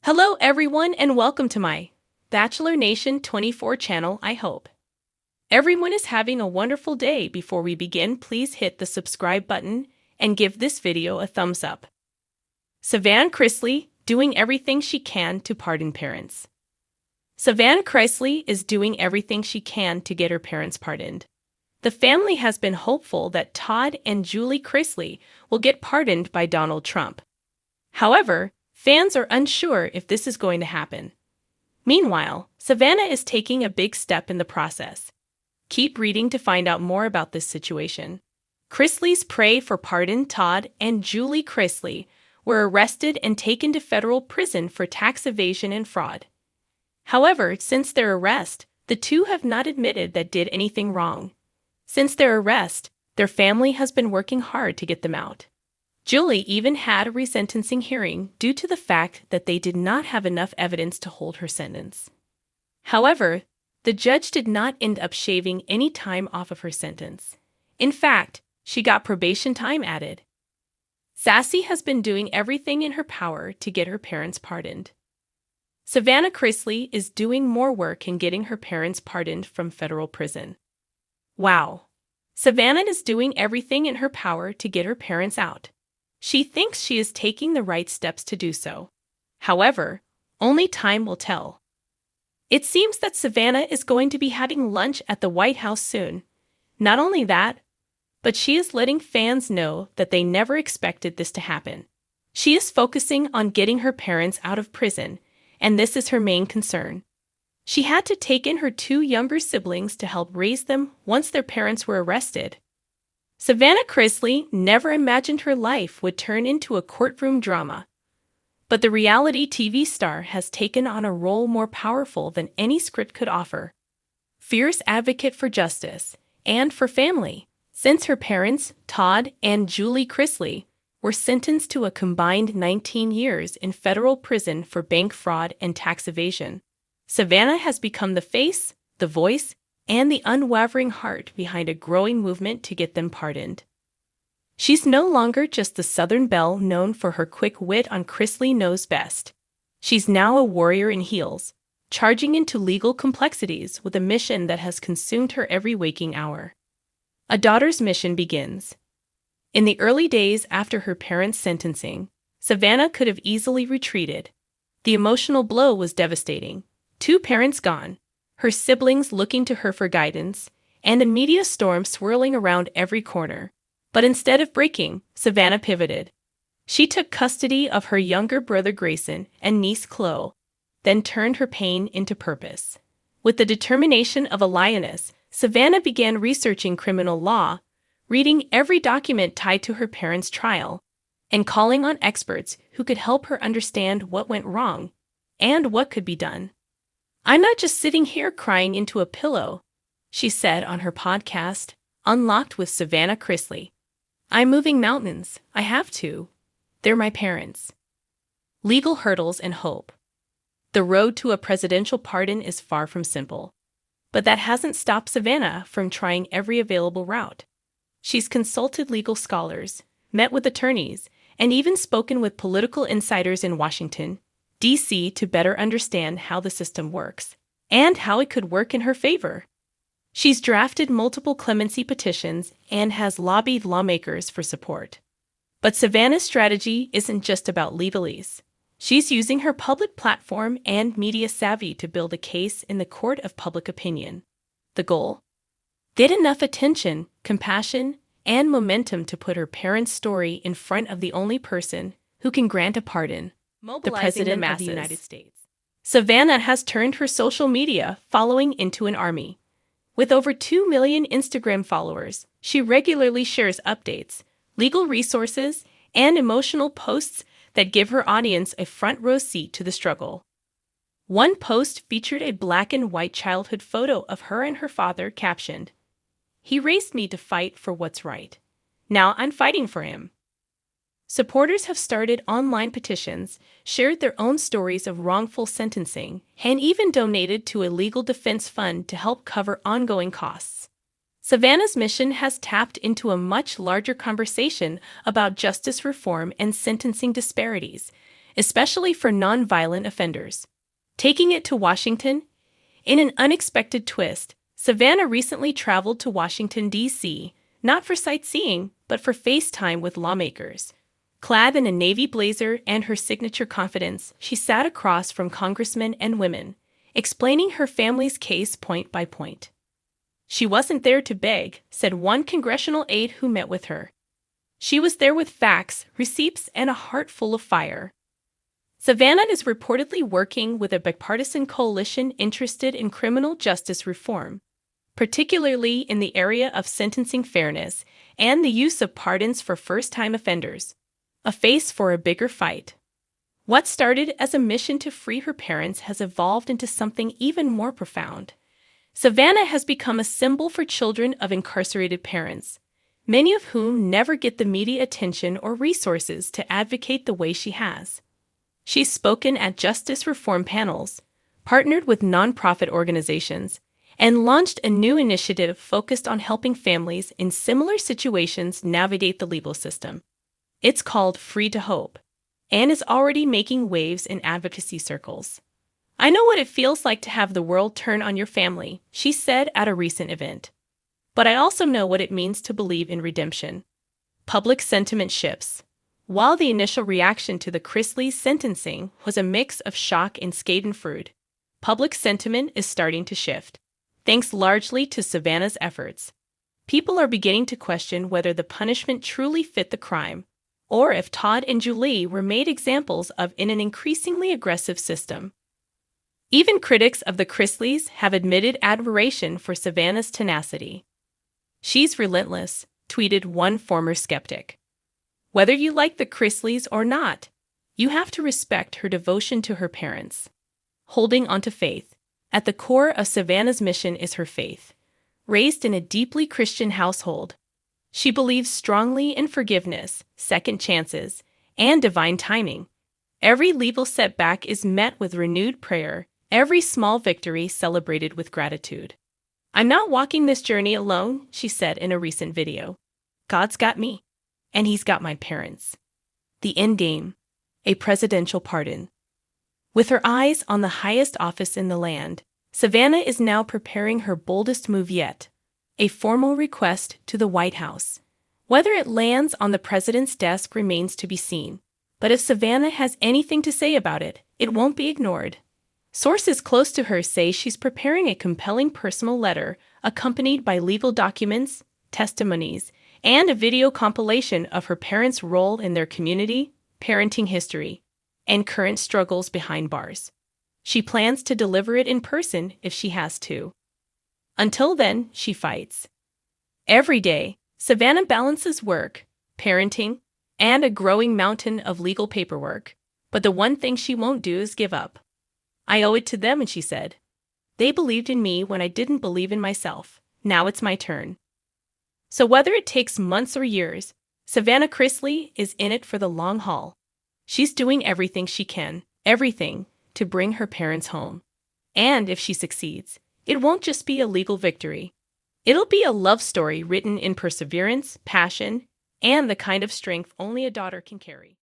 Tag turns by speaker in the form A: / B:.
A: Hello everyone and welcome to my Bachelor Nation 24 channel, I hope. Everyone is having a wonderful day. Before we begin, please hit the subscribe button and give this video a thumbs up. Savannah Chrisley doing everything she can to pardon parents. Savannah Chrisley is doing everything she can to get her parents pardoned. The family has been hopeful that Todd and Julie Chrisley will get pardoned by Donald Trump. However, fans are unsure if this is going to happen. Meanwhile, Savannah is taking a big step in the process. Keep reading to find out more about this situation. Chrisley's pray for pardon. Todd and Julie Chrisley were arrested and taken to federal prison for tax evasion and fraud. However, since their arrest, the two have not admitted that did anything wrong. Since their arrest, their family has been working hard to get them out. Julie even had a resentencing hearing due to the fact that they did not have enough evidence to hold her sentence. However, the judge did not end up shaving any time off of her sentence. In fact, she got probation time added. Sassy has been doing everything in her power to get her parents pardoned. Savannah Chrisley is doing more work in getting her parents pardoned from federal prison. Wow! Savannah is doing everything in her power to get her parents out. She thinks she is taking the right steps to do so. However, only time will tell. It seems that Savannah is going to be having lunch at the White House soon. Not only that, but she is letting fans know that they never expected this to happen. She is focusing on getting her parents out of prison, and this is her main concern. She had to take in her two younger siblings to help raise them once their parents were arrested. Savannah Chrisley never imagined her life would turn into a courtroom drama. But the reality TV star has taken on a role more powerful than any script could offer. Fierce advocate for justice and for family. Since her parents, Todd and Julie Chrisley, were sentenced to a combined 19 years in federal prison for bank fraud and tax evasion, Savannah has become the face, the voice, and the unwavering heart behind a growing movement to get them pardoned. She's no longer just the Southern belle known for her quick wit on Chrisley Knows Best. She's now a warrior in heels, charging into legal complexities with a mission that has consumed her every waking hour. A daughter's mission begins. In the early days after her parents' sentencing, Savannah could have easily retreated. The emotional blow was devastating. Two parents gone, her siblings looking to her for guidance, and a media storm swirling around every corner. But instead of breaking, Savannah pivoted. She took custody of her younger brother Grayson and niece Chloe, then turned her pain into purpose. With the determination of a lioness, Savannah began researching criminal law, reading every document tied to her parents' trial, and calling on experts who could help her understand what went wrong and what could be done. "I'm not just sitting here crying into a pillow," she said on her podcast, Unlocked with Savannah Chrisley. "I'm moving mountains. I have to. They're my parents." Legal hurdles and hope. The road to a presidential pardon is far from simple. But that hasn't stopped Savannah from trying every available route. She's consulted legal scholars, met with attorneys, and even spoken with political insiders in Washington, D.C. to better understand how the system works and how it could work in her favor. She's drafted multiple clemency petitions and has lobbied lawmakers for support. But Savannah's strategy isn't just about legalese. She's using her public platform and media savvy to build a case in the court of public opinion. The goal? Get enough attention, compassion, and momentum to put her parents' story in front of the only person who can grant a pardon, the President of the United States. Savannah has turned her social media following into an army. With over 2 million Instagram followers, she regularly shares updates, legal resources, and emotional posts that give her audience a front-row seat to the struggle. One post featured a black and white childhood photo of her and her father captioned, "He raised me to fight for what's right. Now I'm fighting for him." Supporters have started online petitions, shared their own stories of wrongful sentencing, and even donated to a legal defense fund to help cover ongoing costs. Savannah's mission has tapped into a much larger conversation about justice reform and sentencing disparities, especially for nonviolent offenders. Taking it to Washington, in an unexpected twist, Savannah recently traveled to Washington, D.C., not for sightseeing, but for FaceTime with lawmakers. Clad in a navy blazer and her signature confidence, she sat across from congressmen and women, explaining her family's case point by point. She wasn't there to beg, said one congressional aide who met with her. She was there with facts, receipts, and a heart full of fire. Savannah is reportedly working with a bipartisan coalition interested in criminal justice reform, particularly in the area of sentencing fairness and the use of pardons for first-time offenders. A face for a bigger fight. What started as a mission to free her parents has evolved into something even more profound. Savannah has become a symbol for children of incarcerated parents, many of whom never get the media attention or resources to advocate the way she has. She's spoken at justice reform panels, partnered with nonprofit organizations, and launched a new initiative focused on helping families in similar situations navigate the legal system. It's called Free to Hope, and is already making waves in advocacy circles. "I know what it feels like to have the world turn on your family," she said at a recent event. "But I also know what it means to believe in redemption." Public sentiment shifts. While the initial reaction to the Chrisley sentencing was a mix of shock and schadenfreude, public sentiment is starting to shift, thanks largely to Savannah's efforts. People are beginning to question whether the punishment truly fit the crime, or if Todd and Julie were made examples of in an increasingly aggressive system. Even critics of the Chrisleys have admitted admiration for Savannah's tenacity. "She's relentless," tweeted one former skeptic. Whether you like the Chrisleys or not, you have to respect her devotion to her parents. Holding onto faith. At the core of Savannah's mission is her faith. Raised in a deeply Christian household, she believes strongly in forgiveness, second chances, and divine timing. Every legal setback is met with renewed prayer, every small victory celebrated with gratitude. "I'm not walking this journey alone," she said in a recent video. "God's got me, and He's got my parents." The end game, a presidential pardon. With her eyes on the highest office in the land, Savannah is now preparing her boldest move yet, a formal request to the White House. Whether it lands on the president's desk remains to be seen, but if Savannah has anything to say about it, it won't be ignored. Sources close to her say she's preparing a compelling personal letter accompanied by legal documents, testimonies, and a video compilation of her parents' role in their community, parenting history, and current struggles behind bars. She plans to deliver it in person if she has to. Until then, she fights. Every day, Savannah balances work, parenting, and a growing mountain of legal paperwork, but the one thing she won't do is give up. "I owe it to them," and she said. "They believed in me when I didn't believe in myself. Now it's my turn." So whether it takes months or years, Savannah Chrisley is in it for the long haul. She's doing everything she can, everything, to bring her parents home. And if she succeeds, it won't just be a legal victory. It'll be a love story written in perseverance, passion, and the kind of strength only a daughter can carry.